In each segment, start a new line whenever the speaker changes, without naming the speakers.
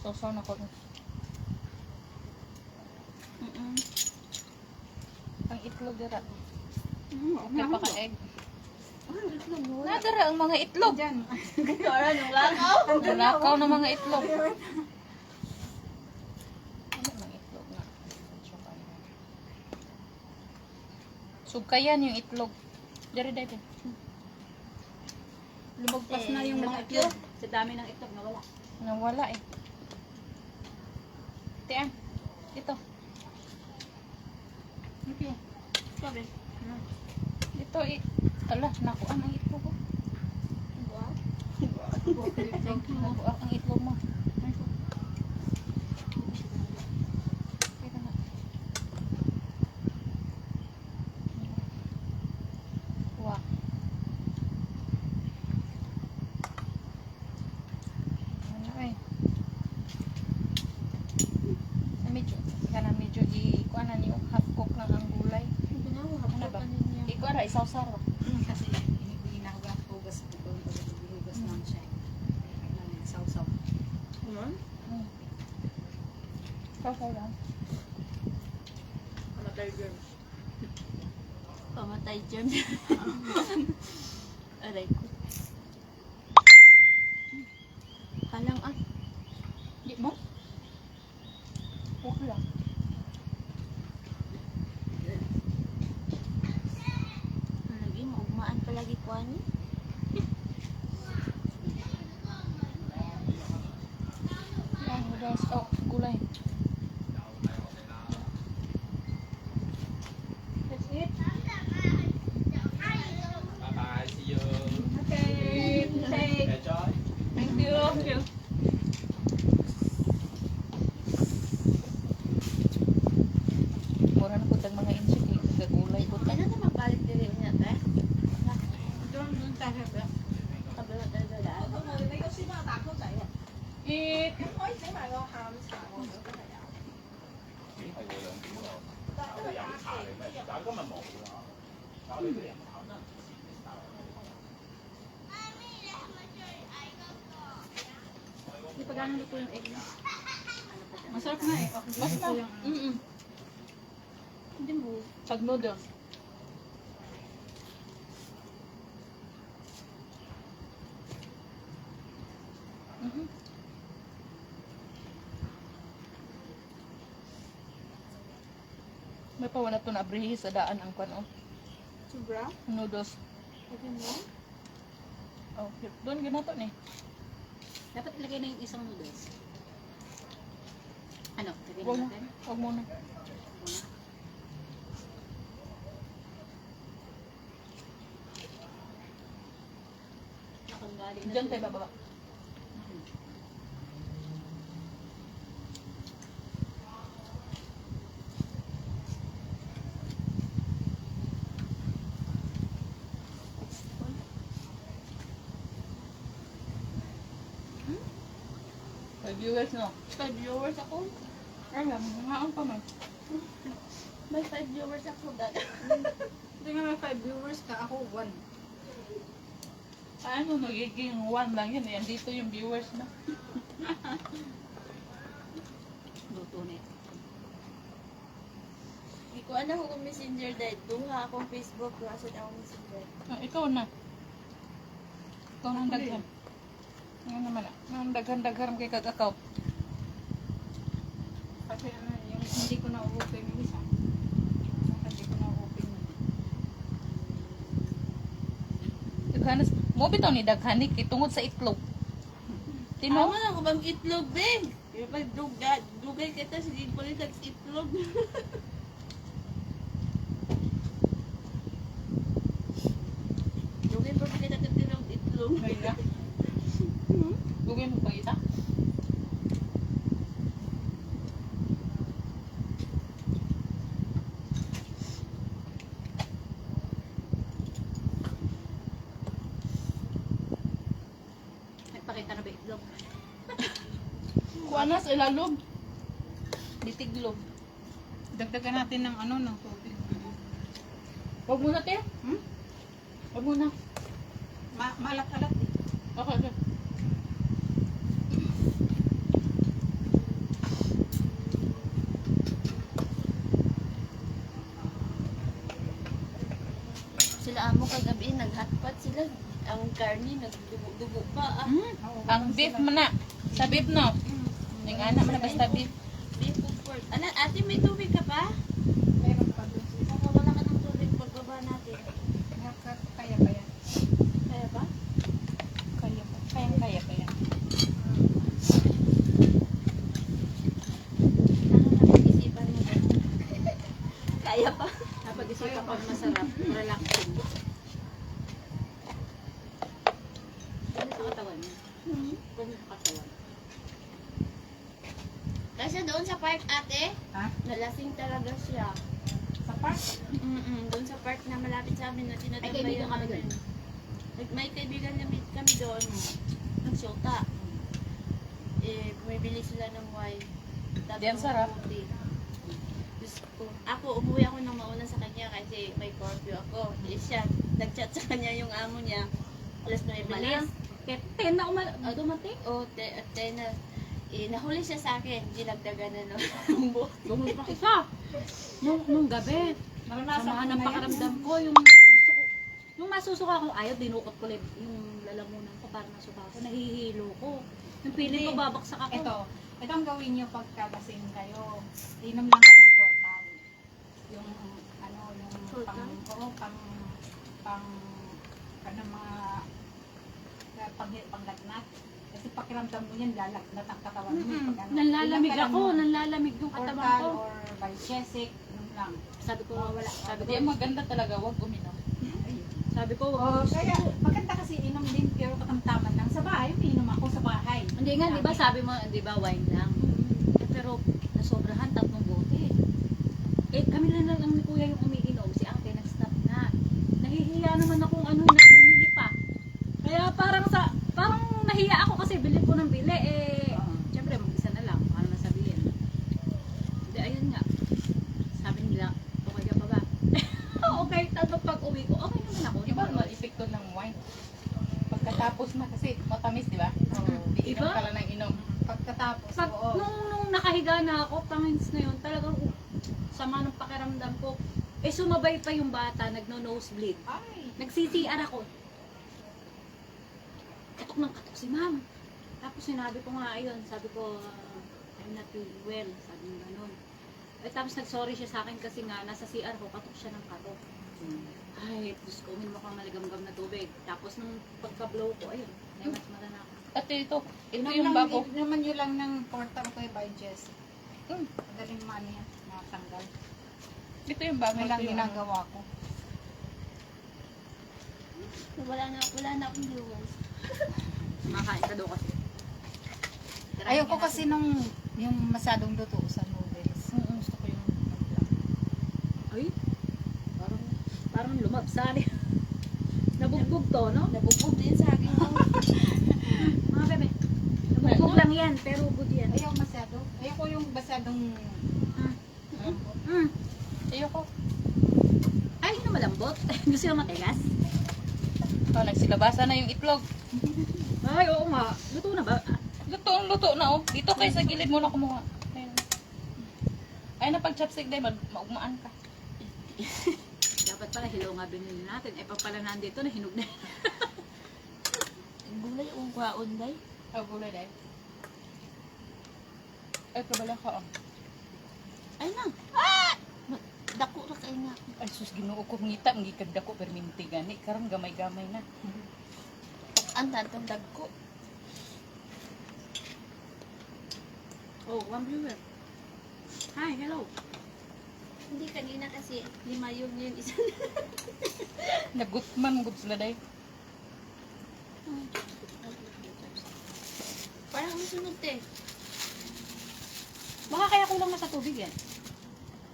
Sausaw na ko. Ang itlog dira. Okay pa ka egg. Nadara ang mga itlog.
Diyan.
Kara yung lakaw.
Nalakaw ng mga itlog. Ano mga itlog na? Sugkayan yung itlog. Dari dahil.
Lumagpas na yung mga itlog. Sa dami ng itlog, nawala.
Nawala eh. Tiyan. Ito.
Okay. Sabi.
Ito eh. Ala, nakuha ang itlog ko. Nakuha ang itlog mo. Ito na. Wah. Ano eh. Medyo i-kuanan yung half cook lang ang gulay. Ano ba? Ikaw ara, isaw-saw.
Kasi hinahugas ito. Hinahugas lang siya. Sausaw.
Saw-saw lang.
Pamatay girl.
Pamatay dyan. Aray ko. Halang ah.
Di mo? Okay lang.
Lagi mo, umaan palagi ko ani.
Yan, guys. Oh, gulay.
That's it.
Bye-bye. See you.
Okay. Take.
Enjoy.
Thank you. Mura na po tag mga insik eh. Gagulay po
Ano na magbalik diri niya te?
Doon tayo ba?
Kabila tayo dala.
Eat.
Hindi pa gano'n luto yung egg. Masarap na eh. Okay.
Basta.
Ito yung-
Hindi mo. Pag noodles. May pa wala to na abrihi sa daan ang kwan oh.
Sobra?
Noodles.
Okay mo?
Oh, doon ginato ni.
Dapat ilagay na yung isang noodles. Ano? Lagay
Wag
na
mo.
natin?
Wag mo na.
Nakanggali na.
Diyan tayo bababa. Five viewers no.
5 viewers ako.
Alam, ngaon pa man.
May 5 viewers ako dada.
Hindi nga may 5 viewers ka. Ako 1.
Ano, magiging one lang yun. Yan dito yung viewers na.
Luto na ito.
Hindi ko alam kung messenger dahil. Duha akong Facebook. Kasi akong messenger.
Ah, ikaw na. Ikaw nang daghan. Ano naman ah. Nang daghan-daghan kay kag-account.
Kasi ano, yung hindi ko na-open yung isa. Hindi ko na-open yun.
Daghanas. Mo bitaw ni daghan ni kay tungod sa itlog.
Tino?
Tino?
Ako bang itlog, big? Yung pag dugay kita, sige ko rin itlog. Dugay pa kita katilog itlog.
Kaya. Dugay mo pangita.
Nagpakita na ba itlog?
Kuana sa ilalog. Ditiglog.
Dagdagan natin ng ano, ng tubig.
Wag mo na te.
Hmm?
Wag mo na.
Maalat-alat eh.
Okay, okay.
sila, ang karni, nagdugo-dugo pa.
Ang beef mo na. Sa beef, no? Yung anak mo na basta beef.
Beef with pork. Ano, ate, may tubig ka pa?
Meron pa doon sa isa.
Wala ka ng tubig pagbaba natin.
Kaya ba yan?
Kaya ba?
Kaya pa. Kaya pa yan.
Napag-isipan mo ba? Kaya pa? Napag-isipan ko masarap. Relaxing. Ano sa katawan niya? Ano sa katawan? Kasi doon sa park, ate,
Ha?
nalasing talaga siya.
Sa park?
Doon sa park na malapit sa amin na
May kaibigan
tinatabayan
kami
namin. May kaibigan kami doon. Nagsyota. Bumibili sila ng wine. Tapos
Di, ang sarap.
puti. Diyos ko. Ako, umuwi ako nang mauna sa kanya kasi may curfew ako. Siya, nag-chat sa kanya yung amo niya. Alas 9 lang.
Kaya 10 na dumating.
O, na, nahuli siya sa akin. Dinagdagan na ng buhok.
Bumulpak isa. Nung gabi.
Naranasan
Samahan
ko
ng
na yan.
pakaramdam ko. Yung gusto ko. Nung masusuka akong ayaw, dinukot ko yung lalamunan ko para masuka ako. Nahihilo ko. Yung feeling ko
Hindi.
babaksak ako.
Ito ang gawin niyo pagkalasing kayo. Inom lang kayo ng portal. Yung ano, yung
Portal?
pang mga panglagnat. Kasi pakiramdam mo yan, lalagnat ang katawan mo. Pag ano,
Nanlalamig
ilang ka lang
ako.
nun.
Nanlalamig yung katawan
Portal
ko.
or Biogesic, yun lang.
Sabi ko, wala. Sabi ko,
Hindi, maganda talaga. Huwag uminom.
sabi ko,
Kaya maganda kasi inom din pero katamtaman lang. Sa bahay, umiinom ako sa bahay.
hindi nga, di ba sabi mo, di ba wine lang. Eh, pero nasobrahan, 3 bote. Eh, kami lang ni kuya yung umiinom. Si ate nag-stop na. Nahihiya naman akong bumili pa. Kaya parang nahiya ako kasi bili ko ng bili. Siyempre, mag-isa na lang. Paano nasabihin? Hindi, ayun nga. Sabi nila, okay ka pa ba? Okay, tapos pag uwi ko, okay naman ako.
Iba naman epekto ng wine. Pagkatapos na kasi matamis, di ba? Iinom
Iba?
ka lang ng inom.
Pagkatapos,
Pag,
oo.
nung nakahiga na ako, pangins na yun, talagang sama ng pakiramdam ko. Eh, sumabay pa yung bata, nagno-nosebleed.
Ay,
Nag-CCR ako. Katok ng katok si ma'am. Tapos sinabi ko nga, ayun, sabi ko, I'm not feeling well. Sabi niya ganun. Eh, tapos nag-sorry siya sa akin kasi nga, nasa CR ko, katok siya ng katok. Ay, Diyos ko, umin mo kang maligamgam na tubig. Tapos nung pagka-blow ko, ayun, mas na ako.
At ito
inom
yung
lang,
bago.
naman yun lang ng portal ko yung Biogesic.
Mm.
Madaling man yan, natanggal.
Ito yung bago.
May lang
Ito yung
ginagawa ko.
Wala na akong viewers.
Makain ka daw kasi.
Ayoko kasi nung yung masyadong luto sa noodles. Gusto ko yung naglang.
Ay, parang lumabsali. Nabugbog to, no?
Nabugbog din sa akin.
Mga bebe. Nabugbog lang yan, pero good yan.
Ayaw masyado. Ayoko yung masyadong
Mm.
Ayoko.
Ay, na malambot. Gusto yung matigas?
Oh, nagsilabasa na yung itlog.
Ay, oo nga. Luto na ba?
Luto na oh. Dito kayo sa gilid mo na kumuha. Ayun. Ay, na pag chopstick din, maugmaan ka.
Dapat pala hilaw nga binili natin. Eh, pag pala nandito, nahinog na.
Gulay o kwaon, day?
Oh, gulay dahil. Ay, kabala ka oh.
Ay na. Dako ra kay nga.
Ay, sus, ginoo ko ngita. Ngikag dako, perminti gani. Karang gamay-gamay na.
Ang tantong dagko.
Oh, one viewer. Hi, hello.
Hindi kanina kasi 5 yun isa.
Nagutman, gud sila dahil.
Parang masunod te.
Baka kaya kulang na sa tubig yan.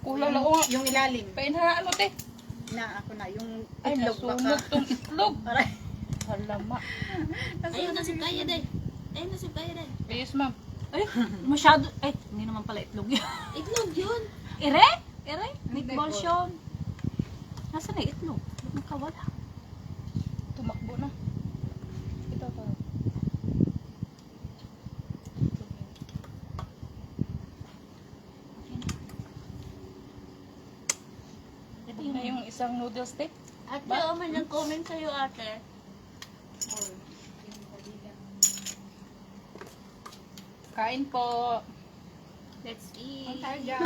Kulang na oh.
yung ilalim.
Painharaan mo, te.
Na ako na, yung
Ay,
itlog
nasunog
baka.
tong itlog.
Aray.
Halama.
Ayun na si Kaya day. Ayun na si Kaya day.
Yes, ma'am.
Ay, masyado. Ay, hindi naman pala itlog yun.
Itlog yun.
Ere? Ere?
Meatball.
Meatballs yun. Nasaan na itlog? Nakawala.
Tumakbo na. Ito, ito. Ito na yung isang noodles, te.
Ate, may nag-comment sa'yo ate.
Oh, yung kalilang.
Kain po.
Let's
Ang
eat.
tarja.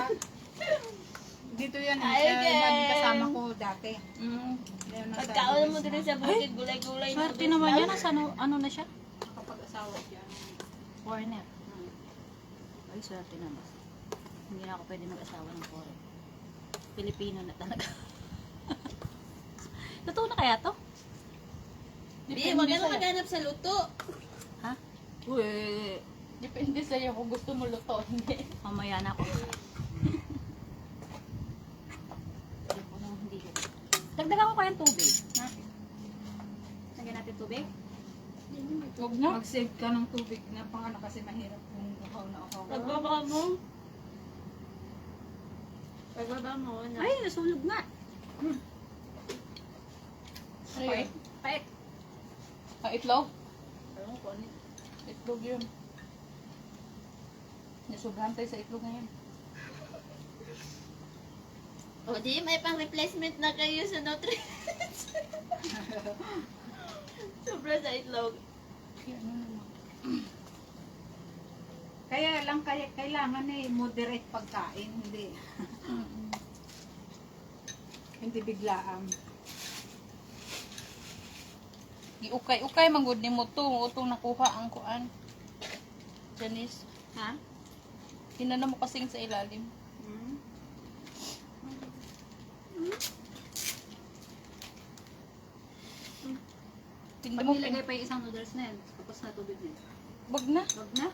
Dito yan,
Hi,
siya yung
guys.
kasama ko dati.
Mm.
Ngayon nasa
Pagkaon mo
US
din
na.
sa bukid, gulay-gulay.
Swerte
noodles
naman
lang.
yan. Nasa ano na siya?
Kapag-asawa siya.
Foreigner. Ay, swerte naman. Hindi na ako pwede mag-asawa ng foreign. Pilipino na talaga. Totoo na kaya to?
Di, wag ka na maghanap sa luto.
Ha? Uy,
Depende sa'yo kung gusto mo luto. Hindi.
mamaya na ako. Ayoko nang hindi. Dagdagan ko kayang tubig. Ha? Lagyan natin tubig?
Huwag na.
Mag-save ka ng tubig na pang ano kasi mahirap kung uhaw na uhaw.
Pagbaba mo. Pagbaba mo. Na.
Ay, nasunog nga.
Ano yun?
Pait.
Ah, itlog?
Ewan ko ano yun.
Itlog yun. Nasubrahan tayo sa itlog ngayon.
O di, may pang replacement na kayo sa nutrients. Sobra sa itlog.
Ano naman?
Kaya lang kailangan moderate pagkain, hindi hindi biglaan.
Iukay-ukay manggod ni mo to. Utong nakuha ang kuan. Janice.
Ha?
Hinana mo kasing sa ilalim.
Hmm?
Tingnan
Pag
mo.
nilagay pa yung isang noodles na yan, tapos na tubig na yun.
Wag na.
Wag na.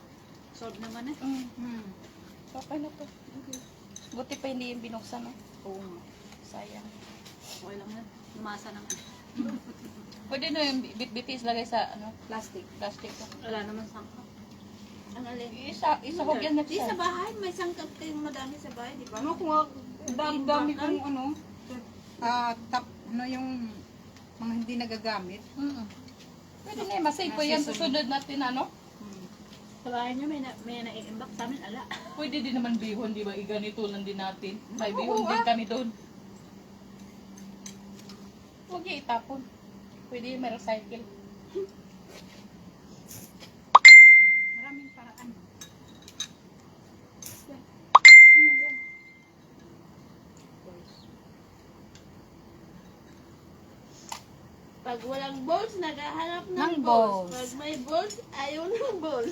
Solve naman eh.
Hmm.
Okay na to. Buti pa hindi yung binuksan, no?
Oo nga.
Sayang.
Okay lang yan. Lumasa naman.
Pwede na yung bit-bitis lagay sa, ano,
Plastic.
plastic.
Wala naman sangka.
Ang alin?
Isa hog yan na
Di sa bahay, may sangkap kayong madami sa bahay, di ba?
Ano kung dami kung ano yung mga hindi nagagamit.
Pwede na yung masay po yan. Susunod natin, ano?
Sa bahay niyo may naiimbak sa amin, ala.
Pwede din naman bihon, di ba? Iganito lang din natin. May bihon din kami doon. Huwag niya itapon. Pwede yung may recycle.
Maraming paraan.
Pag walang balls, naghahanap ng
Ng
balls.
balls.
Pag may balls, ayaw ng balls.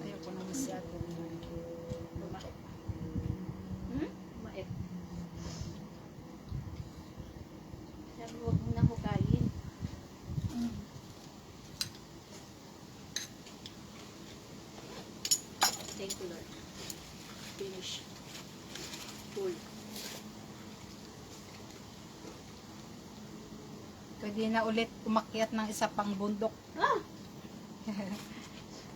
Ayoko na masyado.
Lumait.
Hmm?
Lumait.
Sabi, huwag mo na hukayin.
Thank you, Lord. Finish. Full.
Pwede na ulit umakyat ng isa pang bundok.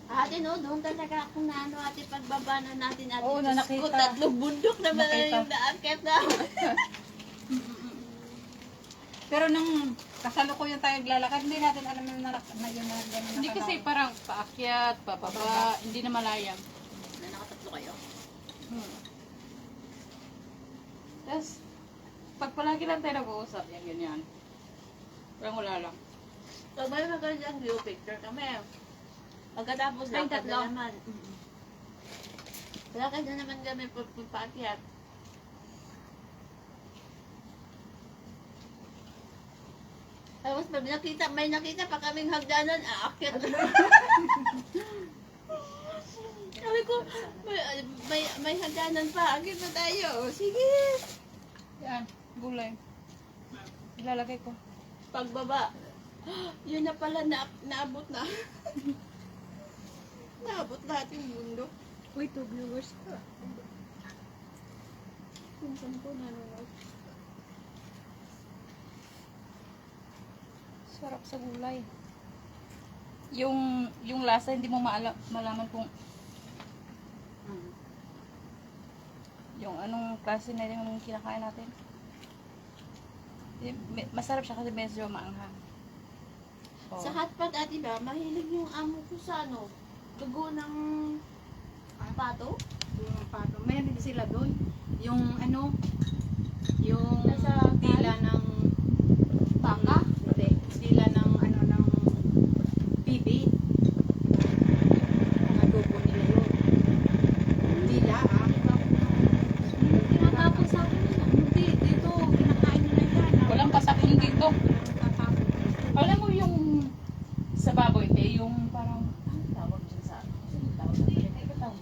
Ate, no, doon talaga ako na ano, ate, pagbaba na natin, ate.
Oo, na
Diyos ko,
nakita.
3 bundok naman na
Nakita.
yung naakit na.
Pero nung kasalukuyan tayo naglalakad, hindi natin alam na yun na gano'n.
Hindi kasi parang paakyat, papaba, hindi na malayang.
Na nakatatlo kayo.
Tapos, pag palagi lang tayo nag-uusap, yan, ganyan. Parang wala lang.
So, may magandang view picture kami. Pagkatapos
Ay,
lakad
tatlo.
na naman. Lakad na naman kami paakyat. Tapos pag may nakita pa kaming hagdanan, aakyat na. Sabi ko, may hagdanan pa, akyat na tayo. Sige.
Yan, gulay. Ilalagay ko.
Pagbaba, yun na pala, naabot na. Naabot lahat yung mundo.
Uy, 2 viewers ka.
Kung saan ko nanonood.
Sarap sa gulay. Yung lasa, hindi mo malaman kung yung anong klase na yung kinakain natin. Masarap siya kasi medyo maanghang. Oh.
Sa hotpot, ate ba, mahilig yung amo ko sa ano, dugo ng pato.
Yung pato. Mayroon din sila doon. Yung ano, yung
Nasa
tila ng baka?
Hindi.
Dila ng ano ng bibi. Ang adobo nila yun. Dila
Tinatapon sa akin nila.
Hindi, dito, kinakain nila yan.
Walang pasapon dito.
Tatapon.
Alam mo yung sa baboy, yung parang, ano tawag dyan sa, ano tawag sa tawag?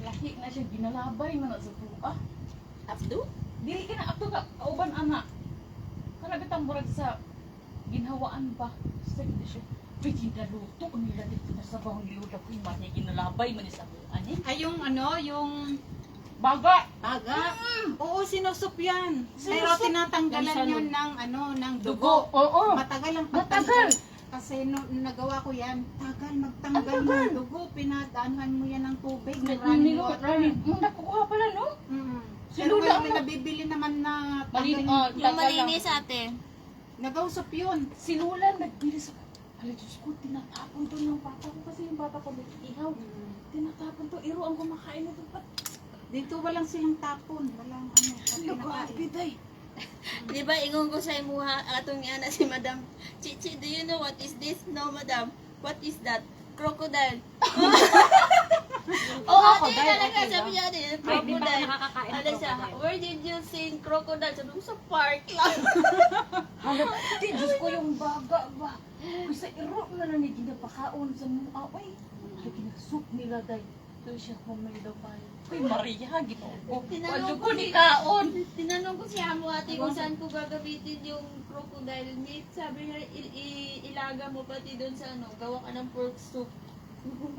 Lahi na siya, ginalabay mo na sa buka.
Abdo?
Dili ka na ato ka, kauban anak. Karabitang burag sa ginhawaan ba? Sa gina siya, pwede na luto, nila dito na sa bawang liwag ako yung mani, ginalabay mo sa buka niya.
Ay, yung ano, yung
Baga!
baga. Oo, sinusup yan. Pero
Sinusup?
tinatanggalan
Yan sa
yun ng ano, ng
Dugo!
dugo.
Oo!
Matagal ang
Matagal.
pagtanggal. Kasi nung nagawa ko yan, tagal magtanggal
Ang tagal.
ng dugo. Pinadaanan mo yan ng tubig, ng running
Running
water.
water. Nakukuha pala, no?
Mm. Pero
Sinula
ngayon
mo.
nabibili naman na
Malin,
tanggal.
Yung malinis ate.
Nagausap yun.
Sinulan, nagbilis ako. Hala, Diyos ko, tinatapon to ng papa ko kasi yung papa ko ihaw. Tinatapon to, iro ang kumakain na doon.
Dito walang silang tapon. Walang ano.
Grabe, day.
Di ba, ingon ko sa imuha, atong ana si Madam. Chichi, do you know what is this? No, Madam. What is that? Crocodile.
Oo,
Ate,
crocodile,
talaga,
okay
sabi
lang.
niya,
Ay, di ba
crocodile.
nakakakain ng
Ano siya,
crocodile?
where did you see crocodile? Sabi ko, sa park lang.
Hala, di, Diyos ko yung baga ba? Kasi iro na lang yung ginapakaon sa mga away. Hala, ginasup nila, day. Doon siya humay daw pa. Ay, Maria, ginoo. Walo ko ni kaon.
Tinanong ko si Amo ate kung saan ko gagamitin yung crocodile meat. Sabi niya, ilaga mo pati doon sa ano, gawa ka ng pork soup.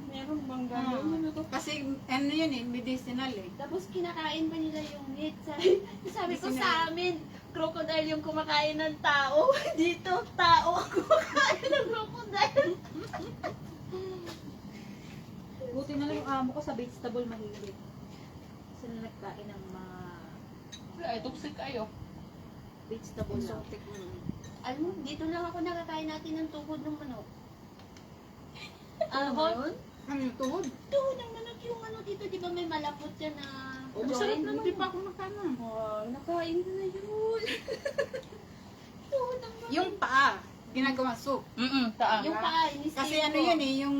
Meron bang gano'n? Ano to?
Kasi ano yun eh, medicinal eh.
Tapos kinakain pa nila yung meat. Sabi ko sa amin, crocodile yung kumakain ng tao. Dito, tao ang kumakain ng crocodile.
Buti na lang yung amo ko sa vegetable mahilig. Kasi na nagkain ng mga
Ay, toxic kayo.
vegetable lang.
Exotic.
Alam mo, dito lang ako nakakain natin ng tuhod ng manok. Alam mo yun?
Ano yung tuhod?
Tuhod ng manok yung ano dito, di ba may malapot yan na
Oh, masarap
joint?
naman.
Hindi pa ako nakana.
Wow, nakain ko na yun. Tuhod ng manok.
Yung paa, ginagawa soup.
Taan.
Yung paa, ini-steam
Kasi ano
ko.
yun eh, yung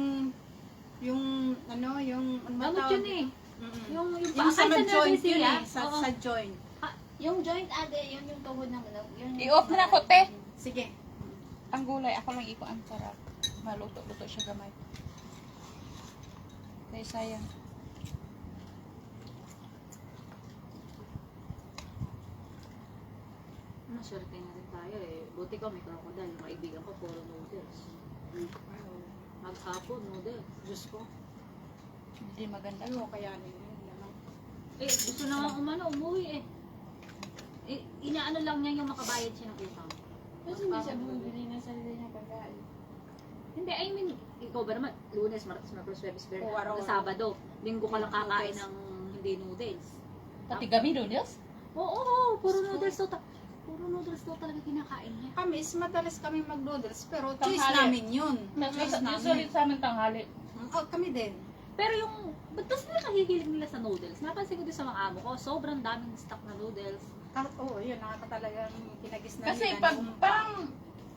ano ba
Gamot
tawag?
yun eh.
Mm-mm.
Yung
Yung sa
ay,
joint
nervous
yun
siya.
eh, sa
Oo.
joint.
Yung joint ade, yun yung tuhod ng manok. Yun yung
I-off na ako, te.
Sige.
Ang gulay, ako lang ikuan para maluto-luto siya gamay. Kaya sayang.
Maswerte na rin tayo eh. Buti ko may crocodile. Yung kaibigan ko, puro noodles. Maghapon, noodles. Diyos ko.
Hindi maganda.
Ano kaya nila yun? Ano?
Eh, gusto na nga umano, umuwi eh. Eh, inaano lang niya yung makabayad siya ng utang.
Kasi hindi siya bumibili ng sarili niya pagkain.
Hindi, I mean, ikaw ba naman, Lunes, Martes, Merkulis, Huwebes, Biyernes,
Oo, araw-araw.
Sabado, Linggo ka lang kakain ng hindi noodles.
Pati gami noodles?
Oo, puro noodles to. Puro noodles to talaga kinakain niya.
Kami, madalas kami mag-noodles, pero choice
Tanghali.
namin yun. Choice
Usually
namin.
sa amin tanghali.
Oh, kami din.
Pero yung, ba't ba sila kahihilig nila sa noodles? Napansin ko din sa mga amo ko, sobrang daming stock na noodles.
Oo, yun, nakakatalagang kinagis na
Kasi
nila
pag
nung-
parang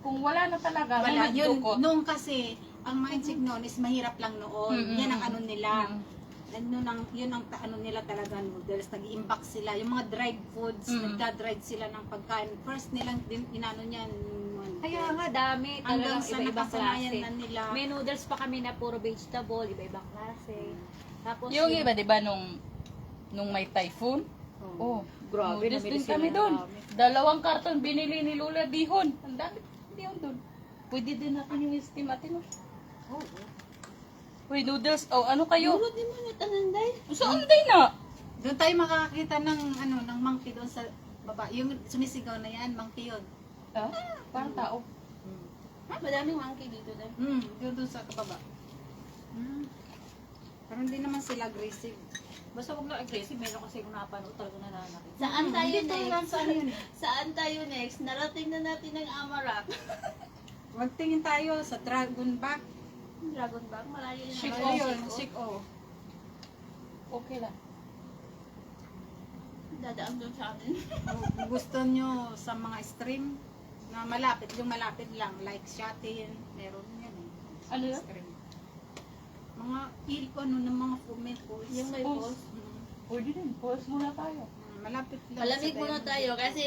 kung wala na talaga,
wala,
may
yun,
magdukot.
nung kasi, ang mindset noon is mahirap lang noon.
Mm-mm.
Yan ang ano nila.
Mm.
Yun ang ano nila talaga noodles, nag-iimbak sila. Yung mga dried foods, nagda-dried sila ng pagkain. First nilang inano niyan.
Kaya nga, dami.
hanggang
Talagang
sa
iba-ibang
nakasanayan
klase.
na nila.
May noodles pa kami na puro vegetable, iba-ibang klase. Tapos
Yung iba, di ba, nung may typhoon? Oh,
grabe,
noodles
namili
din
sila
kami
ng
doon.
dami.
2 karton binili ni Lola Dihon. Ang dami Dihon doon. Pwede din natin yung steam natin.
Oo.
Uy, noodles. Oh, ano kayo?
Durod din mo na tananday.
Saan din na?
Doon tayo makakakita ng ano ng monkey doon sa baba. Yung sumisigaw na yan, monkey yun.
Ah, parang tao.
Madaming monkey dito dahil.
Doon sa kababa. Pero hindi naman sila aggressive.
Basta huwag lang aggressive, meron kasi kung napanood talaga nananakit.
Saan tayo
Dito lang
next?
sa ano yun.
Saan tayo next? Narating na natin ang Amarak.
Magtingin tayo sa Dragon Back.
Dragon Bag, malayo na.
Chic,
Ano
oh,
yun?
chic,
Chic, oh.
Okay lang.
dadaan doon sa amin.
Kung gusto nyo sa mga stream na malapit, yung malapit lang, like Shatin, meron yan eh.
Ano yun?
Stream. Mga ano ng mga comment posts.
Yung may
Post.
post.
Pwede din, pause muna tayo.
Malapit lang.
Malamig
sa
muna
Diamond
tayo
Gate.
kasi